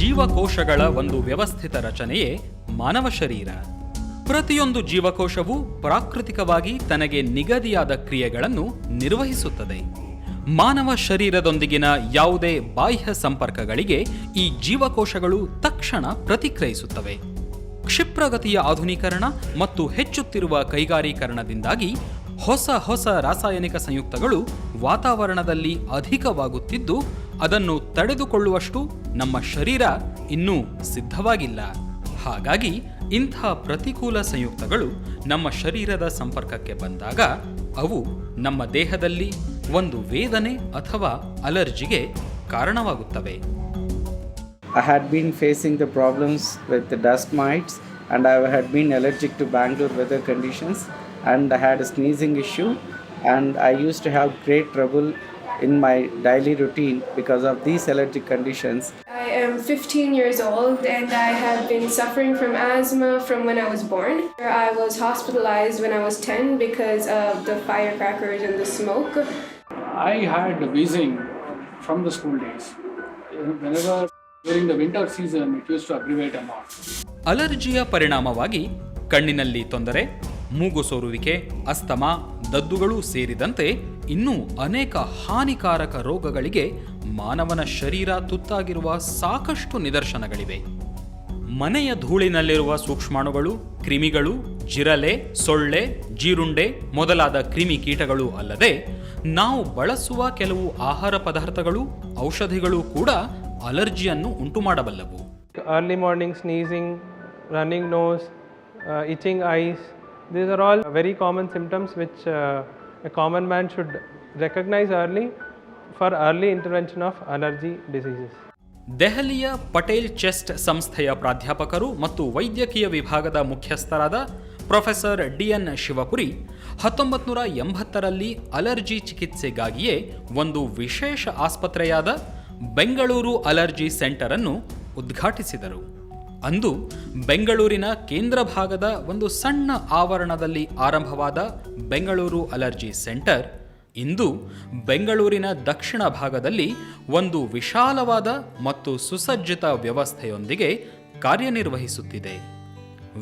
ಜೀವಕೋಶಗಳ ಒಂದು ವ್ಯವಸ್ಥಿತ ರಚನೆಯೇ ಮಾನವ ಶರೀರ. ಪ್ರತಿಯೊಂದು ಜೀವಕೋಶವು ಪ್ರಾಕೃತಿಕವಾಗಿ ತನಗೆ ನಿಗದಿಯಾದ ಕ್ರಿಯೆಗಳನ್ನು ನಿರ್ವಹಿಸುತ್ತದೆ. ಮಾನವ ಶರೀರದೊಂದಿಗಿನ ಯಾವುದೇ ಬಾಹ್ಯ ಸಂಪರ್ಕಗಳಿಗೆ ಈ ಜೀವಕೋಶಗಳು ತಕ್ಷಣ ಪ್ರತಿಕ್ರಿಯಿಸುತ್ತವೆ. ಕ್ಷಿಪ್ರಗತಿಯ ಆಧುನೀಕರಣ ಮತ್ತು ಹೆಚ್ಚುತ್ತಿರುವ ಕೈಗಾರೀಕರಣದಿಂದಾಗಿ ಹೊಸ ರಾಸಾಯನಿಕ ಸಂಯುಕ್ತಗಳು ವಾತಾವರಣದಲ್ಲಿ ಅಧಿಕವಾಗುತ್ತಿದ್ದು, ಅದನ್ನು ತಡೆದುಕೊಳ್ಳುವಷ್ಟು ನಮ್ಮ ಶರೀರ ಇನ್ನೂ ಸಿದ್ಧವಾಗಿಲ್ಲ. ಹಾಗಾಗಿ ಇಂಥ ಪ್ರತಿಕೂಲ ಸಂಯುಕ್ತಗಳು ನಮ್ಮ ಶರೀರದ ಸಂಪರ್ಕಕ್ಕೆ ಬಂದಾಗ ಅವು ನಮ್ಮ ದೇಹದಲ್ಲಿ ಒಂದು ವೇದನೆ ಅಥವಾ ಅಲರ್ಜಿಗೆ ಕಾರಣವಾಗುತ್ತವೆ. I had been facing the problems with the dust mites, and I had been allergic to Bangalore weather conditions, and I had a sneezing issue, and I used to have great trouble in my daily routine because of these allergic conditions. I am 15 years old and I have been suffering from asthma from when I was born. I was hospitalized when I was 10 because of the firecrackers and the smoke. I had wheezing from the school days. Whenever during the winter season it used to aggravate a lot. ಅಲರ್ಜಿಯ ಪರಿಣಾಮವಾಗಿ ಕಣ್ಣಿನಲ್ಲಿ ತೊಂದರೆ, ಮೂಗು ಸೋರುವಿಕೆ, asthma, ದದ್ದುಗಳು ಸೇರಿದಂತೆ ಇನ್ನೂ ಅನೇಕ ಹಾನಿಕಾರಕ ರೋಗಗಳಿಗೆ ಮಾನವನ ಶರೀರ ತುತ್ತಾಗಿರುವ ಸಾಕಷ್ಟು ನಿದರ್ಶನಗಳಿವೆ. ಮನೆಯ ಧೂಳಿನಲ್ಲಿರುವ ಸೂಕ್ಷ್ಮಾಣುಗಳು, ಕ್ರಿಮಿಗಳು, ಜಿರಲೆ, ಸೊಳ್ಳೆ, ಜೀರುಂಡೆ ಮೊದಲಾದ ಕ್ರಿಮಿ ಕೀಟಗಳು ಅಲ್ಲದೆ ನಾವು ಬಳಸುವ ಕೆಲವು ಆಹಾರ ಪದಾರ್ಥಗಳು, ಔಷಧಿಗಳು ಕೂಡ ಅಲರ್ಜಿಯನ್ನು ಉಂಟುಮಾಡಬಲ್ಲವು. Early morning sneezing, running nose, itching eyes, these are all very common symptoms which a common man should recognize early for early intervention of allergy diseases. ದೆಹಲಿಯ ಪಟೇಲ್ ಚೆಸ್ಟ್ ಸಂಸ್ಥೆಯ ಪ್ರಾಧ್ಯಾಪಕರು ಮತ್ತು ವೈದ್ಯಕೀಯ ವಿಭಾಗದ ಮುಖ್ಯಸ್ಥರಾದ ಪ್ರೊಫೆಸರ್ ಡಿ.ಎನ್. ಶಿವಪುರಿ 1980ರಲ್ಲಿ ಅಲರ್ಜಿ ಚಿಕಿತ್ಸೆಗಾಗಿಯೇ ಒಂದು ವಿಶೇಷ ಆಸ್ಪತ್ರೆಯಾದ ಬೆಂಗಳೂರು ಅಲರ್ಜಿ ಸೆಂಟರ್ ಅನ್ನು ಉದ್ಘಾಟಿಸಿದರು. ಅಂದು ಬೆಂಗಳೂರಿನ ಕೇಂದ್ರ ಭಾಗದ ಒಂದು ಸಣ್ಣ ಆವರಣದಲ್ಲಿ ಆರಂಭವಾದ ಬೆಂಗಳೂರು ಅಲರ್ಜಿ ಸೆಂಟರ್ ಇಂದು ಬೆಂಗಳೂರಿನ ದಕ್ಷಿಣ ಭಾಗದಲ್ಲಿ ಒಂದು ವಿಶಾಲವಾದ ಮತ್ತು ಸುಸಜ್ಜಿತ ವ್ಯವಸ್ಥೆಯೊಂದಿಗೆ ಕಾರ್ಯನಿರ್ವಹಿಸುತ್ತಿದೆ.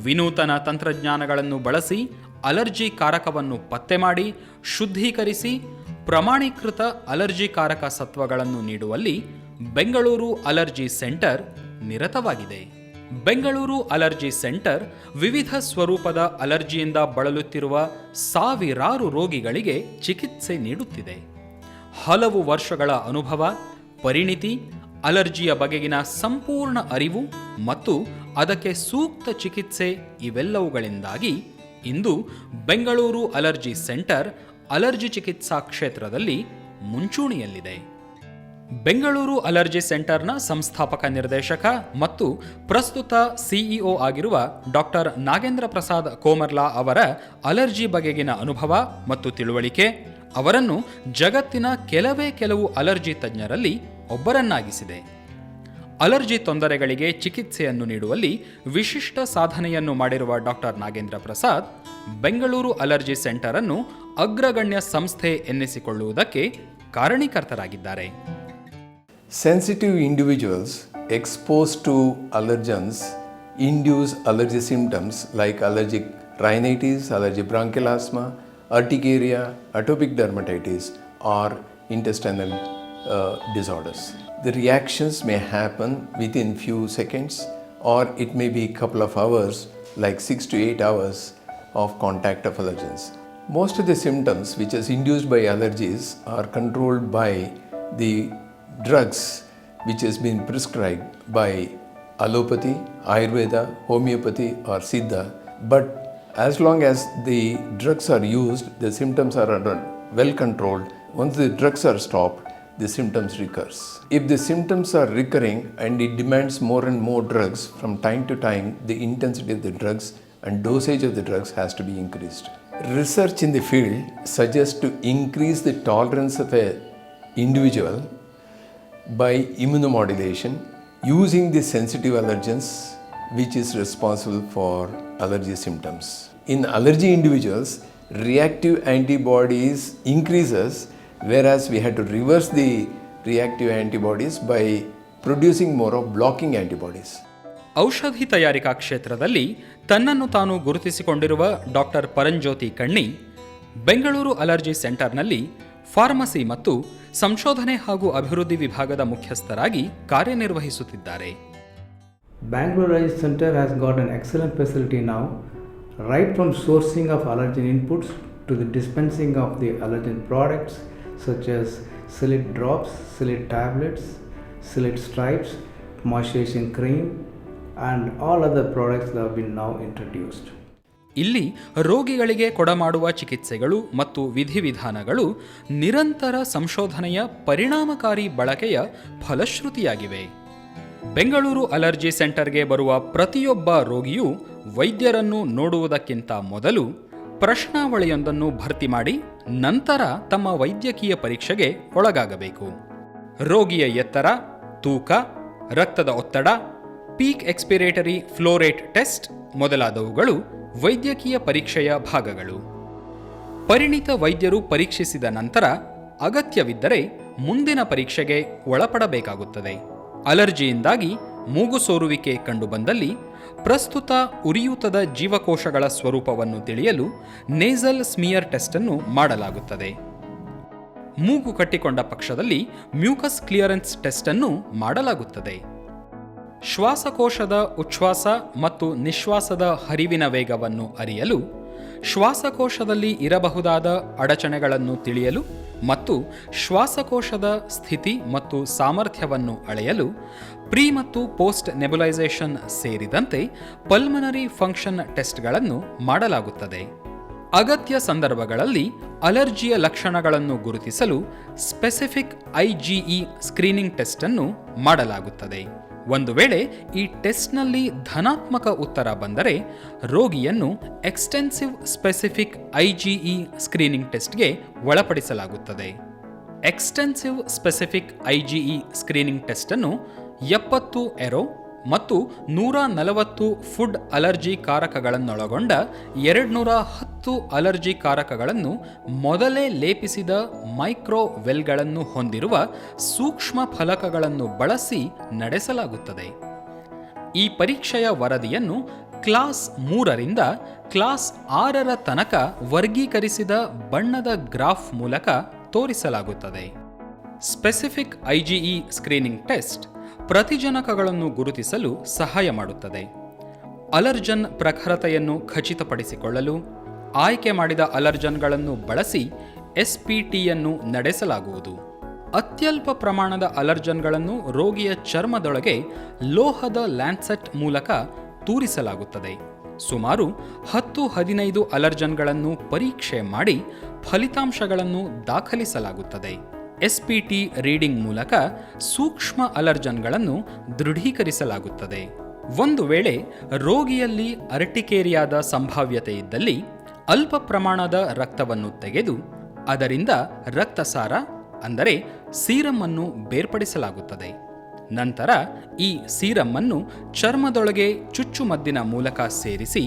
ವಿನೂತನ ತಂತ್ರಜ್ಞಾನಗಳನ್ನು ಬಳಸಿ ಅಲರ್ಜಿ ಕಾರಕವನ್ನು ಪತ್ತೆ ಮಾಡಿ ಶುದ್ಧೀಕರಿಸಿ ಪ್ರಮಾಣೀಕೃತ ಅಲರ್ಜಿಕಾರಕ ಸತ್ವಗಳನ್ನು ನೀಡುವಲ್ಲಿ ಬೆಂಗಳೂರು ಅಲರ್ಜಿ ಸೆಂಟರ್ ನಿರತವಾಗಿದೆ. ಬೆಂಗಳೂರು ಅಲರ್ಜಿ ಸೆಂಟರ್ ವಿವಿಧ ಸ್ವರೂಪದ ಅಲರ್ಜಿಯಿಂದ ಬಳಲುತ್ತಿರುವ ಸಾವಿರಾರು ರೋಗಿಗಳಿಗೆ ಚಿಕಿತ್ಸೆ ನೀಡುತ್ತಿದೆ. ಹಲವು ವರ್ಷಗಳ ಅನುಭವ, ಪರಿಣಿತಿ, ಅಲರ್ಜಿಯ ಬಗೆಗಿನ ಸಂಪೂರ್ಣ ಅರಿವು ಮತ್ತು ಅದಕ್ಕೆ ಸೂಕ್ತ ಚಿಕಿತ್ಸೆ ಇವೆಲ್ಲವುಗಳಿಂದಾಗಿ ಇಂದು ಬೆಂಗಳೂರು ಅಲರ್ಜಿ ಸೆಂಟರ್ ಅಲರ್ಜಿ ಚಿಕಿತ್ಸಾ ಕ್ಷೇತ್ರದಲ್ಲಿ ಮುಂಚೂಣಿಯಲ್ಲಿದೆ. ಬೆಂಗಳೂರು ಅಲರ್ಜಿ ಸೆಂಟರ್ನ ಸಂಸ್ಥಾಪಕ ನಿರ್ದೇಶಕ ಮತ್ತು ಪ್ರಸ್ತುತ ಸಿಇಒ ಆಗಿರುವ ಡಾಕ್ಟರ್ ನಾಗೇಂದ್ರ ಪ್ರಸಾದ್ ಕೋಮರ್ಲಾ ಅವರ ಅಲರ್ಜಿ ಬಗೆಗಿನ ಅನುಭವ ಮತ್ತು ತಿಳುವಳಿಕೆ ಅವರನ್ನು ಜಗತ್ತಿನ ಕೆಲವು ಅಲರ್ಜಿ ತಜ್ಞರಲ್ಲಿ ಒಬ್ಬರನ್ನಾಗಿಸಿದೆ. ಅಲರ್ಜಿ ತೊಂದರೆಗಳಿಗೆ ಚಿಕಿತ್ಸೆಯನ್ನು ನೀಡುವಲ್ಲಿ ವಿಶಿಷ್ಟ ಸಾಧನೆಯನ್ನು ಮಾಡಿರುವ doctor Nagendra Prasad Bengaluru allergy centre ಅನ್ನು ಅಗ್ರಗಣ್ಯ ಸಂಸ್ಥೆ ಎನ್ನಿಸಿಕೊಳ್ಳುವುದಕ್ಕೆ ಕಾರಣೀಕರ್ತರಾಗಿದ್ದಾರೆ. Sensitive individuals exposed to allergens induce allergy symptoms like allergic rhinitis, allergic bronchial asthma, urticaria, atopic dermatitis, or intestinal disorders. The reactions may happen within few seconds, or it may be a couple of hours, like 6 to 8 hours of contact of allergens. Most of the symptoms which is induced by allergies are controlled by the drugs which has been prescribed by allopathy, ayurveda, homeopathy or siddha. But as long as the drugs are used, the symptoms are well controlled. Once the drugs are stopped, the symptoms recurs. If the symptoms are recurring and it demands more and more drugs, from time to time the intensity of the drugs and dosage of the drugs has to be increased. Research in the field suggests to increase the tolerance of an individual by immunomodulation using the sensitive allergens which is responsible for allergy symptoms. In allergy individuals, reactive antibodies increases, whereas we had to reverse the reactive antibodies by producing more of blocking antibodies. ಔಷಧಿ ತಯಾರಿಕಾ ಕ್ಷೇತ್ರದಲ್ಲಿ ತನ್ನನ್ನು ತಾನು ಗುರುತಿಸಿಕೊಂಡಿರುವ doctor ಪರಂಜ್ಯೋತಿ ಕಣ್ಣಿ Bengaluru allergy ಸೆಂಟರ್ನಲ್ಲಿ pharmacy ಮತ್ತು ಸಂಶೋಧನೆ ಹಾಗೂ ಅಭಿವೃದ್ಧಿ ವಿಭಾಗದ ಮುಖ್ಯಸ್ಥರಾಗಿ ಕಾರ್ಯನಿರ್ವಹಿಸುತ್ತಿದ್ದಾರೆ. Bangalore Allergy Center has got an excellent facility now, right from sourcing of allergen inputs to the dispensing of the allergen products such as Silit drops, Silit tablets, Silit stripes, moisturizing cream and all other products that have been now introduced. ಇಲ್ಲಿ ರೋಗಿಗಳಿಗೆ ಕೊಡಮಾಡುವ ಚಿಕಿತ್ಸೆಗಳು ಮತ್ತು ವಿಧಿವಿಧಾನಗಳು ನಿರಂತರ ಸಂಶೋಧನೆಯ ಪರಿಣಾಮಕಾರಿ ಬಳಕೆಯ ಫಲಶ್ರುತಿಯಾಗಿವೆ. Bengaluru allergy ಸೆಂಟರ್ಗೆ ಬರುವ ಪ್ರತಿಯೊಬ್ಬ ರೋಗಿಯೂ ವೈದ್ಯರನ್ನು ನೋಡುವುದಕ್ಕಿಂತ ಮೊದಲು ಪ್ರಶ್ನಾವಳಿಯೊಂದನ್ನು ಭರ್ತಿ ಮಾಡಿ ನಂತರ ತಮ್ಮ ವೈದ್ಯಕೀಯ ಪರೀಕ್ಷೆಗೆ ಒಳಗಾಗಬೇಕು. ರೋಗಿಯ ಎತ್ತರ, ತೂಕ, ರಕ್ತದ ಒತ್ತಡ, ಪೀಕ್ ಎಕ್ಸ್ಪಿರೇಟರಿ ಫ್ಲೋ ರೇಟ್ ಟೆಸ್ಟ್ ಮೊದಲಾದವುಗಳು ವೈದ್ಯಕೀಯ ಪರೀಕ್ಷೆಯ ಭಾಗಗಳು. ಪರಿಣಿತ ವೈದ್ಯರು ಪರೀಕ್ಷಿಸಿದ ನಂತರ ಅಗತ್ಯವಿದ್ದರೆ ಮುಂದಿನ ಪರೀಕ್ಷೆಗೆ ಒಳಪಡಬೇಕಾಗುತ್ತದೆ. ಅಲರ್ಜಿಯಿಂದಾಗಿ ಮೂಗು ಸೋರುವಿಕೆ ಕಂಡುಬಂದಲ್ಲಿ ಪ್ರಸ್ತುತ ಉರಿಯೂತದ ಜೀವಕೋಶಗಳ ಸ್ವರೂಪವನ್ನು ತಿಳಿಯಲು ನೇಸಲ್ ಸ್ಮಿಯರ್ ಟೆಸ್ಟ್ ಅನ್ನು ಮಾಡಲಾಗುತ್ತದೆ. ಮೂಗು ಕಟ್ಟಿಕೊಂಡ ಪಕ್ಷದಲ್ಲಿ ಮ್ಯೂಕಸ್ ಕ್ಲಿಯರೆನ್ಸ್ ಟೆಸ್ಟ್ ಅನ್ನು ಮಾಡಲಾಗುತ್ತದೆ. ಶ್ವಾಸಕೋಶದ ಉಚ್ಛ್ವಾಸ ಮತ್ತು ನಿಶ್ವಾಸದ ಹರಿವಿನ ವೇಗವನ್ನು ಅರಿಯಲು, ಶ್ವಾಸಕೋಶದಲ್ಲಿ ಇರಬಹುದಾದ ಅಡಚಣೆಗಳನ್ನು ತಿಳಿಯಲು ಮತ್ತು ಶ್ವಾಸಕೋಶದ ಸ್ಥಿತಿ ಮತ್ತು ಸಾಮರ್ಥ್ಯವನ್ನು ಅಳೆಯಲು ಪ್ರೀ ಮತ್ತು ಪೋಸ್ಟ್ ನೆಬುಲೈಸೇಷನ್ ಸೇರಿದಂತೆ ಪಲ್ಮನರಿ ಫಂಕ್ಷನ್ ಟೆಸ್ಟ್ಗಳನ್ನು ಮಾಡಲಾಗುತ್ತದೆ. ಅಗತ್ಯ ಸಂದರ್ಭಗಳಲ್ಲಿ ಅಲರ್ಜಿಯ ಲಕ್ಷಣಗಳನ್ನು ಗುರುತಿಸಲು ಸ್ಪೆಸಿಫಿಕ್ IgE ಸ್ಕ್ರೀನಿಂಗ್ ಟೆಸ್ಟ್ ಅನ್ನು ಮಾಡಲಾಗುತ್ತದೆ. ಒಂದು ವೇಳೆ ಈ ಟೆಸ್ಟ್ನಲ್ಲಿ ಧನಾತ್ಮಕ ಉತ್ತರ ಬಂದರೆ ರೋಗಿಯನ್ನು ಎಕ್ಸ್ಟೆನ್ಸಿವ್ ಸ್ಪೆಸಿಫಿಕ್ IgE ಸ್ಕ್ರೀನಿಂಗ್ ಟೆಸ್ಟ್ಗೆ ಒಳಪಡಿಸಲಾಗುತ್ತದೆ. Extensive specific IgE screening test ಅನ್ನು 70 ಎರೋ ಮತ್ತು 140 ಫುಡ್ ಅಲರ್ಜಿ ಕಾರಕಗಳನ್ನೊಳಗೊಂಡ 210 ಅಲರ್ಜಿ ಕಾರಕಗಳನ್ನು ಮೊದಲೇ ಲೇಪಿಸಿದ ಮೈಕ್ರೋವೆಲ್ಗಳನ್ನು ಹೊಂದಿರುವ ಸೂಕ್ಷ್ಮ ಫಲಕಗಳನ್ನು ಬಳಸಿ ನಡೆಸಲಾಗುತ್ತದೆ. ಈ ಪರೀಕ್ಷೆಯ ವರದಿಯನ್ನು ಕ್ಲಾಸ್ 3ರಿಂದ ಕ್ಲಾಸ್ 6ರ ತನಕ ವರ್ಗೀಕರಿಸಿದ ಬಣ್ಣದ ಗ್ರಾಫ್ ಮೂಲಕ ತೋರಿಸಲಾಗುತ್ತದೆ. ಸ್ಪೆಸಿಫಿಕ್ IgE ಸ್ಕ್ರೀನಿಂಗ್ ಟೆಸ್ಟ್ ಪ್ರತಿಜನಕಗಳನ್ನು ಗುರುತಿಸಲು ಸಹಾಯ ಮಾಡುತ್ತದೆ. ಅಲರ್ಜನ್ ಪ್ರಖರತೆಯನ್ನು ಖಚಿತಪಡಿಸಿಕೊಳ್ಳಲು ಆಯ್ಕೆ ಮಾಡಿದ ಅಲರ್ಜನ್ಗಳನ್ನು ಬಳಸಿ SPTಯನ್ನು ನಡೆಸಲಾಗುವುದು. ಅತ್ಯಲ್ಪ ಪ್ರಮಾಣದ ಅಲರ್ಜನ್ಗಳನ್ನು ರೋಗಿಯ ಚರ್ಮದೊಳಗೆ ಲೋಹದ ಲ್ಯಾನ್ಸೆಟ್ ಮೂಲಕ ತೂರಿಸಲಾಗುತ್ತದೆ. ಸುಮಾರು 10-15 ಅಲರ್ಜನ್ಗಳನ್ನು ಪರೀಕ್ಷೆ ಮಾಡಿ ಫಲಿತಾಂಶಗಳನ್ನು ದಾಖಲಿಸಲಾಗುತ್ತದೆ. SPT ರೀಡಿಂಗ್ ಮೂಲಕ ಸೂಕ್ಷ್ಮ ಅಲರ್ಜನ್ಗಳನ್ನು ದೃಢೀಕರಿಸಲಾಗುತ್ತದೆ. ಒಂದು ವೇಳೆ ರೋಗಿಯಲ್ಲಿ ಅರ್ಟಿಕೇರಿಯಾದ ಸಂಭಾವ್ಯತೆ ಇದ್ದಲ್ಲಿ ಅಲ್ಪ ಪ್ರಮಾಣದ ರಕ್ತವನ್ನು ತೆಗೆದು ಅದರಿಂದ ರಕ್ತಸಾರ ಅಂದರೆ ಸೀರಮ್ ಅನ್ನು ಬೇರ್ಪಡಿಸಲಾಗುತ್ತದೆ. ನಂತರ ಈ ಸೀರಮ್ ಅನ್ನು ಚರ್ಮದೊಳಗೆ ಚುಚ್ಚುಮದ್ದಿನ ಮೂಲಕ ಸೇರಿಸಿ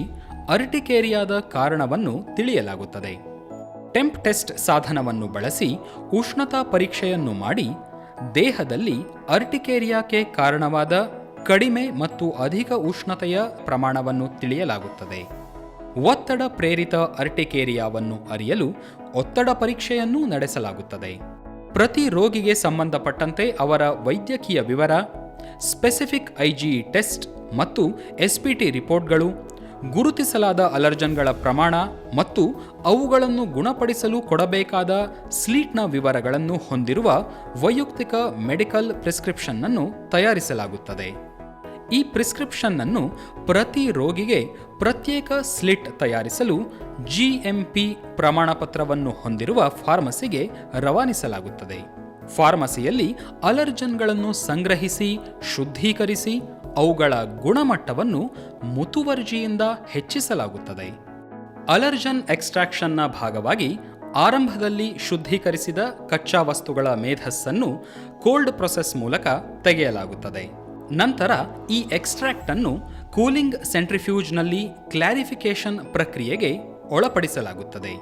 ಅರ್ಟಿಕೇರಿಯಾದ ಕಾರಣವನ್ನು ತಿಳಿಯಲಾಗುತ್ತದೆ. ಟೆಂಪ್ ಟೆಸ್ಟ್ ಸಾಧನವನ್ನು ಬಳಸಿ ಉಷ್ಣತಾ ಪರೀಕ್ಷೆಯನ್ನು ಮಾಡಿ ದೇಹದಲ್ಲಿ ಅರ್ಟಿಕೇರಿಯಾಕ್ಕೆ ಕಾರಣವಾದ ಕಡಿಮೆ ಮತ್ತು ಅಧಿಕ ಉಷ್ಣತೆಯ ಪ್ರಮಾಣವನ್ನು ತಿಳಿಯಲಾಗುತ್ತದೆ. ಒತ್ತಡ ಪ್ರೇರಿತ ಅರ್ಟಿಕೇರಿಯಾವನ್ನು ಅರಿಯಲು ಒತ್ತಡ ಪರೀಕ್ಷೆಯನ್ನೂ ನಡೆಸಲಾಗುತ್ತದೆ. ಪ್ರತಿ ರೋಗಿಗೆ ಸಂಬಂಧಪಟ್ಟಂತೆ ಅವರ ವೈದ್ಯಕೀಯ ವಿವರ, ಸ್ಪೆಸಿಫಿಕ್ IgE ಟೆಸ್ಟ್ ಮತ್ತು SPT ರಿಪೋರ್ಟ್ಗಳು, ಗುರುತಿಸಲಾದ ಅಲರ್ಜನ್ಗಳ ಪ್ರಮಾಣ ಮತ್ತು ಅವುಗಳನ್ನು ಗುಣಪಡಿಸಲು ಕೊಡಬೇಕಾದ ಸ್ಲೀಟ್ನ ವಿವರಗಳನ್ನು ಹೊಂದಿರುವ ವೈಯಕ್ತಿಕ ಮೆಡಿಕಲ್ ಪ್ರಿಸ್ಕ್ರಿಪ್ಷನ್ ಅನ್ನು ತಯಾರಿಸಲಾಗುತ್ತದೆ. ಈ ಪ್ರಿಸ್ಕ್ರಿಪ್ಷನ್ ಅನ್ನು ಪ್ರತಿ ರೋಗಿಗೆ ಪ್ರತ್ಯೇಕ ಸ್ಲಿಟ್ ತಯಾರಿಸಲು GMP ಪ್ರಮಾಣಪತ್ರವನ್ನು ಹೊಂದಿರುವ ಫಾರ್ಮಸಿಗೆ ರವಾನಿಸಲಾಗುತ್ತದೆ. ಫಾರ್ಮಸಿಯಲ್ಲಿ ಅಲರ್ಜನ್ಗಳನ್ನು ಸಂಗ್ರಹಿಸಿ ಶುದ್ಧೀಕರಿಸಿ ಅವುಗಳ ಗುಣಮಟ್ಟವನ್ನು ಮುತುವರ್ಜಿಯಿಂದ ಹೆಚ್ಚಿಸಲಾಗುತ್ತದೆ. ಅಲರ್ಜನ್ ಎಕ್ಸ್ಟ್ರಾಕ್ಷನ್ನ ಭಾಗವಾಗಿ ಆರಂಭದಲ್ಲಿ ಶುದ್ಧೀಕರಿಸಿದ ಕಚ್ಚಾ ವಸ್ತುಗಳ ಮೇಧಸ್ಸನ್ನು ಕೋಲ್ಡ್ ಪ್ರೊಸೆಸ್ ಮೂಲಕ ತೆಗೆಯಲಾಗುತ್ತದೆ. ನಂತರ ಈ ಎಕ್ಸ್ಟ್ರಾಕ್ಟ್ ಅನ್ನು ಕೂಲಿಂಗ್ ಸೆಂಟ್ರಿಫ್ಯೂಜ್ನಲ್ಲಿ ಕ್ಲಾರಿಫಿಕೇಶನ್ ಪ್ರಕ್ರಿಯೆಗೆ ಒಳಪಡಿಸಲಾಗುತ್ತದೆ.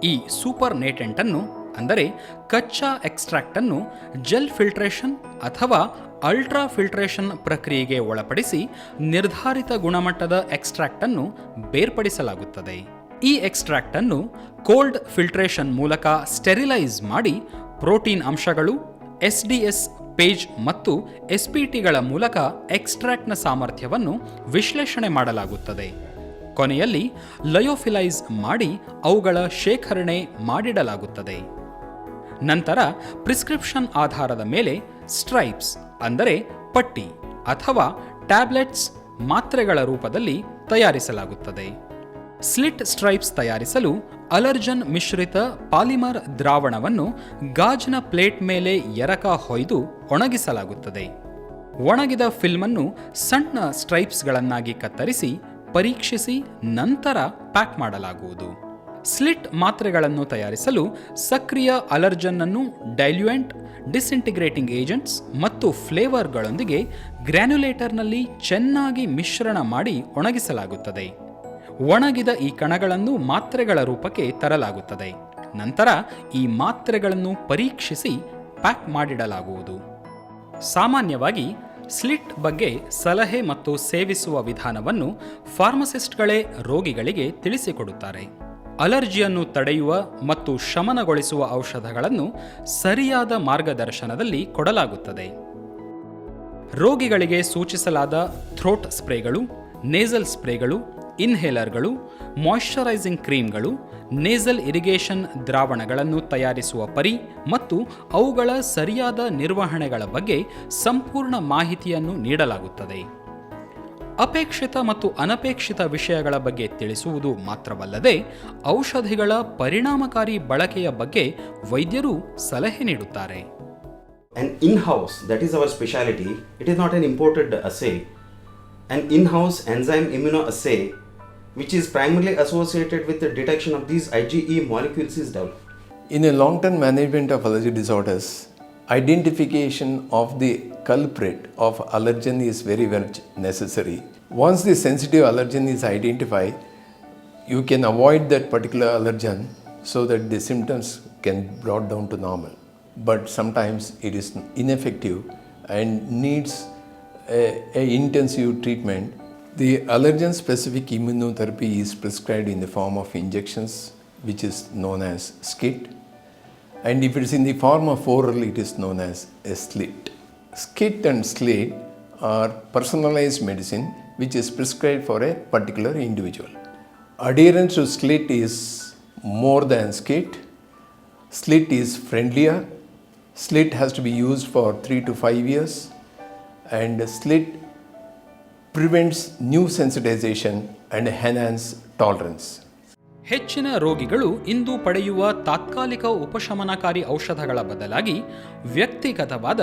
ಈ ಸೂಪರ್ ನೇಟೆಂಟ್ ಅನ್ನು ಅಂದರೆ ಕಚ್ಚಾ ಎಕ್ಸ್ಟ್ರಾಕ್ಟನ್ನು ಜೆಲ್ ಫಿಲ್ಟ್ರೇಷನ್ ಅಥವಾ ಅಲ್ಟ್ರಾ ಫಿಲ್ಟ್ರೇಷನ್ ಪ್ರಕ್ರಿಯೆಗೆ ಒಳಪಡಿಸಿ ನಿರ್ಧಾರಿತ ಗುಣಮಟ್ಟದ ಎಕ್ಸ್ಟ್ರಾಕ್ಟನ್ನು ಬೇರ್ಪಡಿಸಲಾಗುತ್ತದೆ. ಈ ಎಕ್ಸ್ಟ್ರಾಕ್ಟನ್ನು ಕೋಲ್ಡ್ ಫಿಲ್ಟ್ರೇಷನ್ ಮೂಲಕ ಸ್ಟೆರಿಲೈಸ್ ಮಾಡಿ ಪ್ರೋಟೀನ್ ಅಂಶಗಳು, SDS ಪೇಜ್ ಮತ್ತು SPTಗಳ ಮೂಲಕ ಎಕ್ಸ್ಟ್ರಾಕ್ಟ್ನ ಸಾಮರ್ಥ್ಯವನ್ನು ವಿಶ್ಲೇಷಣೆ ಮಾಡಲಾಗುತ್ತದೆ. ಕೊನೆಯಲ್ಲಿ ಲಯೋಫಿಲೈಸ್ ಮಾಡಿ ಅವುಗಳ ಶೇಖರಣೆ ಮಾಡಿಡಲಾಗುತ್ತದೆ. ನಂತರ ಪ್ರಿಸ್ಕ್ರಿಪ್ಷನ್ ಆಧಾರದ ಮೇಲೆ ಸ್ಟ್ರೈಪ್ಸ್ ಅಂದರೆ ಪಟ್ಟಿ ಅಥವಾ ಟ್ಯಾಬ್ಲೆಟ್ಸ್ ಮಾತ್ರೆಗಳ ರೂಪದಲ್ಲಿ ತಯಾರಿಸಲಾಗುತ್ತದೆ. ಸ್ಲಿಟ್ ಸ್ಟ್ರೈಪ್ಸ್ ತಯಾರಿಸಲು ಅಲರ್ಜನ್ ಮಿಶ್ರಿತ ಪಾಲಿಮರ್ ದ್ರಾವಣವನ್ನು ಗಾಜಿನ ಪ್ಲೇಟ್ ಮೇಲೆ ಎರಕ ಹೊಯ್ದು ಒಣಗಿಸಲಾಗುತ್ತದೆ. ಒಣಗಿದ ಫಿಲ್ಮನ್ನು ಸಣ್ಣ ಸ್ಟ್ರೈಪ್ಸ್ಗಳನ್ನಾಗಿ ಕತ್ತರಿಸಿ ಪರೀಕ್ಷಿಸಿ ನಂತರ ಪ್ಯಾಕ್ ಮಾಡಲಾಗುವುದು. ಸ್ಲಿಟ್ ಮಾತ್ರೆಗಳನ್ನು ತಯಾರಿಸಲು ಸಕ್ರಿಯ ಅಲರ್ಜನ್ ಅನ್ನು ಡೈಲ್ಯೂಯೆಂಟ್, ಡಿಸ್ಇಂಟಿಗ್ರೇಟಿಂಗ್ ಏಜೆಂಟ್ಸ್ ಮತ್ತು ಫ್ಲೇವರ್ಗಳೊಂದಿಗೆ ಗ್ರ್ಯಾನ್ಯುಲೇಟರ್ನಲ್ಲಿ ಚೆನ್ನಾಗಿ ಮಿಶ್ರಣ ಮಾಡಿ ಒಣಗಿಸಲಾಗುತ್ತದೆ. ಒಣಗಿದ ಈ ಕಣಗಳನ್ನು ಮಾತ್ರೆಗಳ ರೂಪಕ್ಕೆ ತರಲಾಗುತ್ತದೆ. ನಂತರ ಈ ಮಾತ್ರೆಗಳನ್ನು ಪರೀಕ್ಷಿಸಿ ಪ್ಯಾಕ್ ಮಾಡಿಡಲಾಗುವುದು. ಸಾಮಾನ್ಯವಾಗಿ ಸ್ಲಿಟ್ ಬಗ್ಗೆ ಸಲಹೆ ಮತ್ತು ಸೇವಿಸುವ ವಿಧಾನವನ್ನು ಫಾರ್ಮಸಿಸ್ಟ್ಗಳೇ ರೋಗಿಗಳಿಗೆ ತಿಳಿಸಿಕೊಡುತ್ತಾರೆ. ಅಲರ್ಜಿಯನ್ನು ತಡೆಯುವ ಮತ್ತು ಶಮನಗೊಳಿಸುವ ಔಷಧಗಳನ್ನು ಸರಿಯಾದ ಮಾರ್ಗದರ್ಶನದಲ್ಲಿ ಕೊಡಲಾಗುತ್ತದೆ. ರೋಗಿಗಳಿಗೆ ಸೂಚಿಸಲಾದ ಥ್ರೋಟ್ ಸ್ಪ್ರೇಗಳು, ನೇಸಲ್ ಸ್ಪ್ರೇಗಳು, ಇನ್ಹೇಲರ್ಗಳು, ಮಾಯಿಶ್ಚರೈಸಿಂಗ್ ಕ್ರೀಮ್ಗಳು, ನೇಸಲ್ ಇರಿಗೇಷನ್ ದ್ರಾವಣಗಳನ್ನು ತಯಾರಿಸುವ ಪರಿ ಮತ್ತು ಅವುಗಳ ಸರಿಯಾದ ನಿರ್ವಹಣೆಗಳ ಬಗ್ಗೆ ಸಂಪೂರ್ಣ ಮಾಹಿತಿಯನ್ನು ನೀಡಲಾಗುತ್ತದೆ. ಅಪೇಕ್ಷಿತ ಮತ್ತು ಅನಪೇಕ್ಷಿತ ವಿಷಯಗಳ ಬಗ್ಗೆ ತಿಳಿಸುವುದು ಮಾತ್ರವಲ್ಲದೆ ಔಷಧಿಗಳ ಪರಿಣಾಮಕಾರಿ ಬಳಕೆಯ ಬಗ್ಗೆ ವೈದ್ಯರು ಸಲಹೆ ನೀಡುತ್ತಾರೆ. An in-house, that is our specialty, it is not an imported assay. An in-house enzyme immunoassay which is primarily associated with the detection of these IgE molecules is developed. In a long-term management of allergy disorders, identification of the culprit of allergen is very much necessary. Once the sensitive allergen is identified, you can avoid that particular allergen so that the symptoms can be brought down to normal. But sometimes it is ineffective and needs a intensive treatment. The allergen-specific immunotherapy is prescribed in the form of injections, which is known as SCIT. And if it is in the form of oral, it is known as a SLIT. SCIT and SLIT are personalized medicine which is prescribed for a particular individual. Adherence to SLIT is more than SCIT. SLIT is friendlier. SLIT has to be used for 3 to 5 years, and SLIT prevents new sensitization and enhance tolerance. ಹೆಚ್ಚಿನ ರೋಗಿಗಳು ಇಂದು ಪಡೆಯುವ ತಾತ್ಕಾಲಿಕ ಉಪಶಮನಕಾರಿ ಔಷಧಗಳ ಬದಲಾಗಿ ವ್ಯಕ್ತಿಗತವಾದ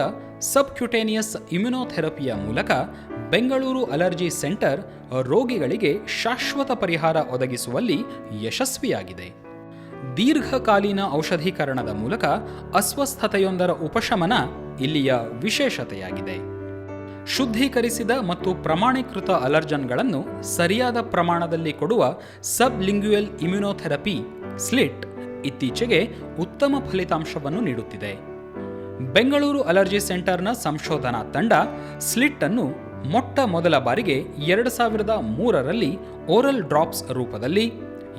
subcutaneous ಇಮ್ಯುನೋಥೆರಪಿಯ ಮೂಲಕ Bengaluru allergy centre ರೋಗಿಗಳಿಗೆ ಶಾಶ್ವತ ಪರಿಹಾರ ಒದಗಿಸುವಲ್ಲಿ ಯಶಸ್ವಿಯಾಗಿದೆ. ದೀರ್ಘಕಾಲೀನ ಔಷಧೀಕರಣದ ಮೂಲಕ ಅಸ್ವಸ್ಥತೆಯೊಂದರ ಉಪಶಮನ ಇಲ್ಲಿಯ ವಿಶೇಷತೆಯಾಗಿದೆ. ಶುದ್ಧೀಕರಿಸಿದ ಮತ್ತು ಪ್ರಮಾಣೀಕೃತ ಅಲರ್ಜನ್ಗಳನ್ನು ಸರಿಯಾದ ಪ್ರಮಾಣದಲ್ಲಿ ಕೊಡುವ ಸಬ್ಲಿಂಗ್ಯುಯಲ್ ಇಮ್ಯುನೋಥೆರಪಿ ಸ್ಲಿಟ್ ಇತ್ತೀಚೆಗೆ ಉತ್ತಮ ಫಲಿತಾಂಶವನ್ನು ನೀಡುತ್ತಿದೆ. ಬೆಂಗಳೂರು ಅಲರ್ಜಿ ಸೆಂಟರ್ನ ಸಂಶೋಧನಾ ತಂಡ ಸ್ಲಿಟ್ ಅನ್ನು ಮೊಟ್ಟ ಮೊದಲ ಬಾರಿಗೆ 2003ರಲ್ಲಿ ಓರಲ್ ಡ್ರಾಪ್ಸ್ ರೂಪದಲ್ಲಿ,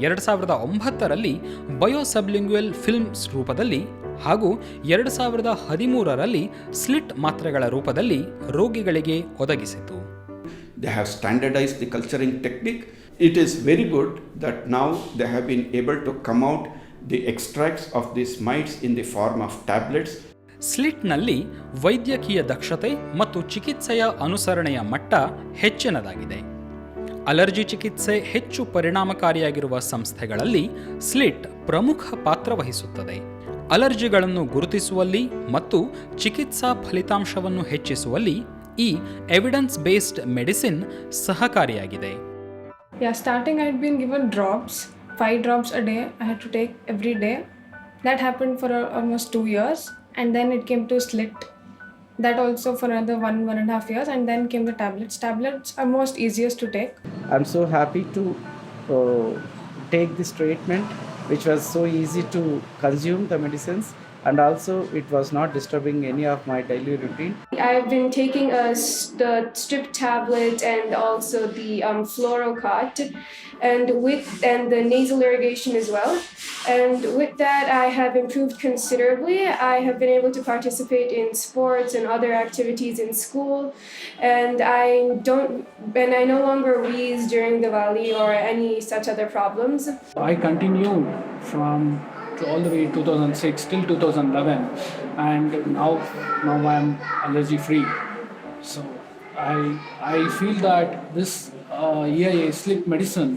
2009ರಲ್ಲಿ ಬಯೋಸಬ್ಲಿಂಗ್ಯುಯಲ್ ಫಿಲ್ಮ್ಸ್ ರೂಪದಲ್ಲಿ ಹಾಗೂ 2013ರಲ್ಲಿ ಸ್ಲಿಟ್ ಮಾತ್ರೆಗಳ ರೂಪದಲ್ಲಿ ರೋಗಿಗಳಿಗೆ ಒದಗಿಸಿತು. They have standardized the culturing technique. It is very good that now they have been able to come out the extracts of these mites in the form of tablets. ಸ್ಲಿಟ್ನಲ್ಲಿ ವೈದ್ಯಕೀಯ ದಕ್ಷತೆ ಮತ್ತು ಚಿಕಿತ್ಸೆಯ ಅನುಸರಣೆಯ ಮಟ್ಟ ಹೆಚ್ಚಿನದಾಗಿದೆ. ಅಲರ್ಜಿ ಚಿಕಿತ್ಸೆ ಹೆಚ್ಚು ಪರಿಣಾಮಕಾರಿಯಾಗಿರುವ ಸಂಸ್ಥೆಗಳಲ್ಲಿ ಸ್ಲಿಟ್ ಪ್ರಮುಖ ಪಾತ್ರ ವಹಿಸುತ್ತದೆ. ಅಲರ್ಜಿಗಳನ್ನು ಗುರುತಿಸುವಲ್ಲಿ ಮತ್ತು ಚಿಕಿತ್ಸಾ ಫಲಿತಾಂಶವನ್ನು ಹೆಚ್ಚಿಸುವಲ್ಲಿ ಈ ಎವಿಡೆನ್ಸ್ ಬೇಸ್ಡ್ ಮೆಡಿಸಿನ್ ಸಹಕಾರಿಯಾಗಿದೆ. Starting I had been given drops, 5 drops a day I had to take every day. That happened for almost 2 years, and then it came to SLIT. That also for another 1.5 years, and then came the tablets. Tablets are most easiest to take. I'm so happy to take this treatment which was so easy to consume the medicines, and also it was not disturbing any of my daily routine. I've been taking the strip tablet and also the fluorocot, and the nasal irrigation as well. And with that, I have improved considerably. I have been able to participate in sports and other activities in school, and I no longer wheeze during the valley or any such other problems. I continued from all the way 2006 till 2011, and now I'm allergy free. So I feel that this EIA sleep medicine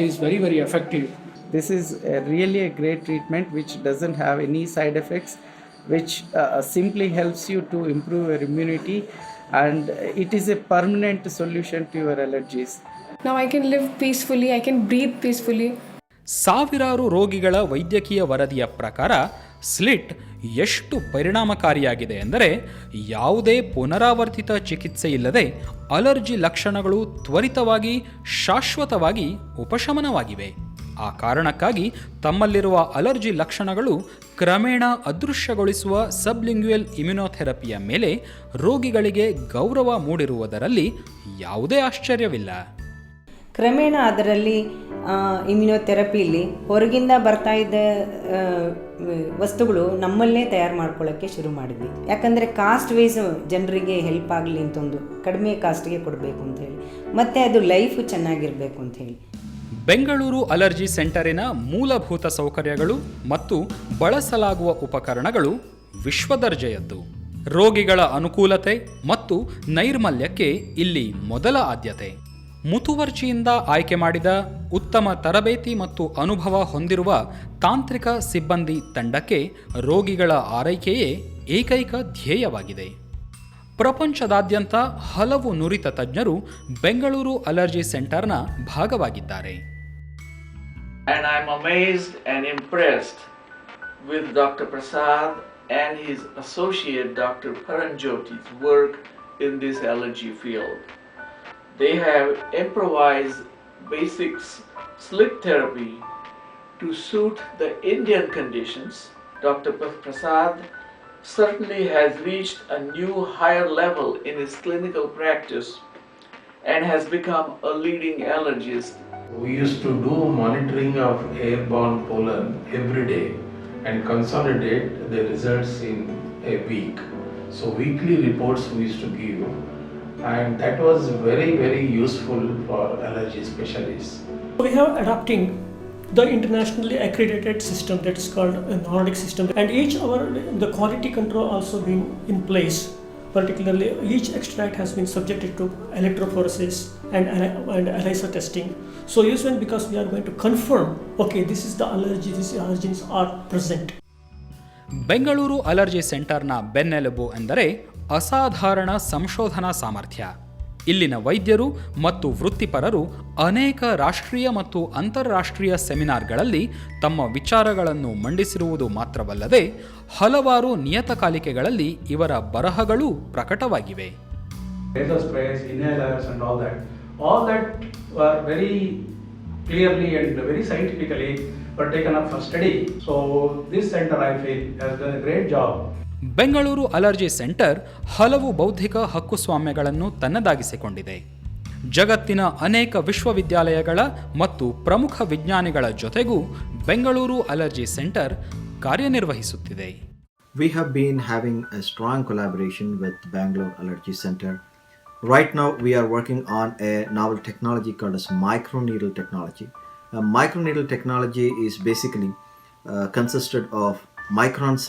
is very, very effective. This is really a great treatment which doesn't have any side effects, which simply helps you to improve your immunity, and it is a permanent solution to your allergies. Now I can live peacefully, I can breathe peacefully. ಸಾವಿರಾರು ರೋಗಿಗಳ ವೈದ್ಯಕೀಯ ವರದಿಯ ಪ್ರಕಾರ slit ಎಷ್ಟು ಪರಿಣಾಮಕಾರಿಯಾಗಿದೆ ಎಂದರೆ ಯಾವುದೇ ಪುನರಾವರ್ತಿತ ಚಿಕಿತ್ಸೆ ಇಲ್ಲದೆ ಅಲರ್ಜಿ ಲಕ್ಷಣಗಳು ತ್ವರಿತವಾಗಿ ಶಾಶ್ವತವಾಗಿ ಉಪಶಮನವಾಗಿವೆ. ಆ ಕಾರಣಕ್ಕಾಗಿ ತಮ್ಮಲ್ಲಿರುವ ಅಲರ್ಜಿ ಲಕ್ಷಣಗಳು ಕ್ರಮೇಣ ಅದೃಶ್ಯಗೊಳಿಸುವ ಸಬ್ಲಿಂಗ್ಯುಯಲ್ ಇಮ್ಯುನೊಥೆರಪಿಯ ಮೇಲೆ ರೋಗಿಗಳಿಗೆ ಗೌರವ ಮೂಡಿರುವುದರಲ್ಲಿ ಯಾವುದೇ ಆಶ್ಚರ್ಯವಿಲ್ಲ. ಕ್ರಮೇಣ ಅದರಲ್ಲಿ ಇಮ್ಯುನೊಥೆರಪಿಲಿ ಹೊರಗಿಂದ ಬರ್ತಾ ಇದ್ದ ವಸ್ತುಗಳು ನಮ್ಮಲ್ಲೇ ತಯಾರು ಮಾಡ್ಕೊಳ್ಳೋಕ್ಕೆ ಶುರು ಮಾಡಿದ್ವಿ. ಯಾಕಂದರೆ ಕಾಸ್ಟ್ ವೈಸ್ ಜನರಿಗೆ ಹೆಲ್ಪ್ ಆಗಲಿ ಅಂತಂದು ಕಡಿಮೆ ಕಾಸ್ಟ್ಗೆ ಕೊಡಬೇಕು ಅಂಥೇಳಿ, ಮತ್ತು ಅದು ಲೈಫು ಚೆನ್ನಾಗಿರಬೇಕು ಅಂಥೇಳಿ. ಬೆಂಗಳೂರು ಅಲರ್ಜಿ ಸೆಂಟರಿನ ಮೂಲಭೂತ ಸೌಕರ್ಯಗಳು ಮತ್ತು ಬಳಸಲಾಗುವ ಉಪಕರಣಗಳು ವಿಶ್ವದರ್ಜೆಯದ್ದು. ರೋಗಿಗಳ ಅನುಕೂಲತೆ ಮತ್ತು ನೈರ್ಮಲ್ಯಕ್ಕೆ ಇಲ್ಲಿ ಮೊದಲ ಆದ್ಯತೆ. ಮುತುವರ್ಜಿಯಿಂದ ಆಯ್ಕೆ ಮಾಡಿದ ಉತ್ತಮ ತರಬೇತಿ ಮತ್ತು ಅನುಭವ ಹೊಂದಿರುವ ತಾಂತ್ರಿಕ ಸಿಬ್ಬಂದಿ ತಂಡಕ್ಕೆ ರೋಗಿಗಳ ಆರೈಕೆಯೇ ಏಕೈಕ ಧ್ಯೇಯವಾಗಿದೆ. ಪ್ರಪಂಚದಾದ್ಯಂತ ಹಲವು ನುರಿತ ತಜ್ಞರು ಬೆಂಗಳೂರು ಅಲರ್ಜಿ ಸೆಂಟರ್ನ ಭಾಗವಾಗಿದ್ದಾರೆ. And I'm amazed and impressed with Dr. Prasad and his associate Dr. Paranjyoti's work in this allergy field. They have improvised basic slit therapy to suit the Indian conditions. Dr. Prasad certainly has reached a new higher level in his clinical practice and has become a leading allergist. We used to do monitoring of airborne pollen every day and consolidate the results in a week. So weekly reports we used to give, and that was very, very useful for allergy specialists. We have adopting the internationally accredited system that is called a Nordic system, and each hour the quality control also been in place. Particularly, each extract has been subjected to electrophoresis and ELISA testing. So usually because we are going to confirm, okay, this is the allergy, these allergens are present. Bengaluru allergy ಸೆಂಟರ್ನ ಬೆನ್ನೆಲುಬು ಎಂದರೆ ಅಸಾಧಾರಣ ಸಂಶೋಧನಾ ಸಾಮರ್ಥ್ಯ. ಇಲ್ಲಿನ ವೈದ್ಯರು ಮತ್ತು ವೃತ್ತಿಪರರು ಅನೇಕ ರಾಷ್ಟ್ರೀಯ ಮತ್ತು ಅಂತಾರಾಷ್ಟ್ರೀಯ ಸೆಮಿನಾರ್ಗಳಲ್ಲಿ ತಮ್ಮ ವಿಚಾರಗಳನ್ನು ಮಂಡಿಸಿರುವುದು ಮಾತ್ರವಲ್ಲದೆ ಹಲವಾರು ನಿಯತಕಾಲಿಕೆಗಳಲ್ಲಿ ಇವರ ಬರಹಗಳು ಪ್ರಕಟವಾಗಿವೆ. All that were very clearly and very scientifically were taken up for study. So this center, I feel, has done a great job. Bengaluru allergy centre ಹಲವು ಬೌದ್ಧಿಕ ಹಕ್ಕುಸ್ವಾಮ್ಯಗಳನ್ನು ತನ್ನದಾಗಿಸಿಕೊಂಡಿದೆ. ಜಗತ್ತಿನ ಅನೇಕ ವಿಶ್ವವಿದ್ಯಾಲಯಗಳ ಮತ್ತು ಪ್ರಮುಖ ವಿಜ್ಞಾನಿಗಳ ಜೊತೆಗೂ ಬೆಂಗಳೂರು ಅಲರ್ಜಿ ಸೆಂಟರ್ ಕಾರ್ಯನಿರ್ವಹಿಸುತ್ತಿದೆ. We have been having a strong collaboration with Bangalore Allergy Center. Right now we are working on a novel technology called as microneedle technology. Microneedle technology is basically consisted of micron size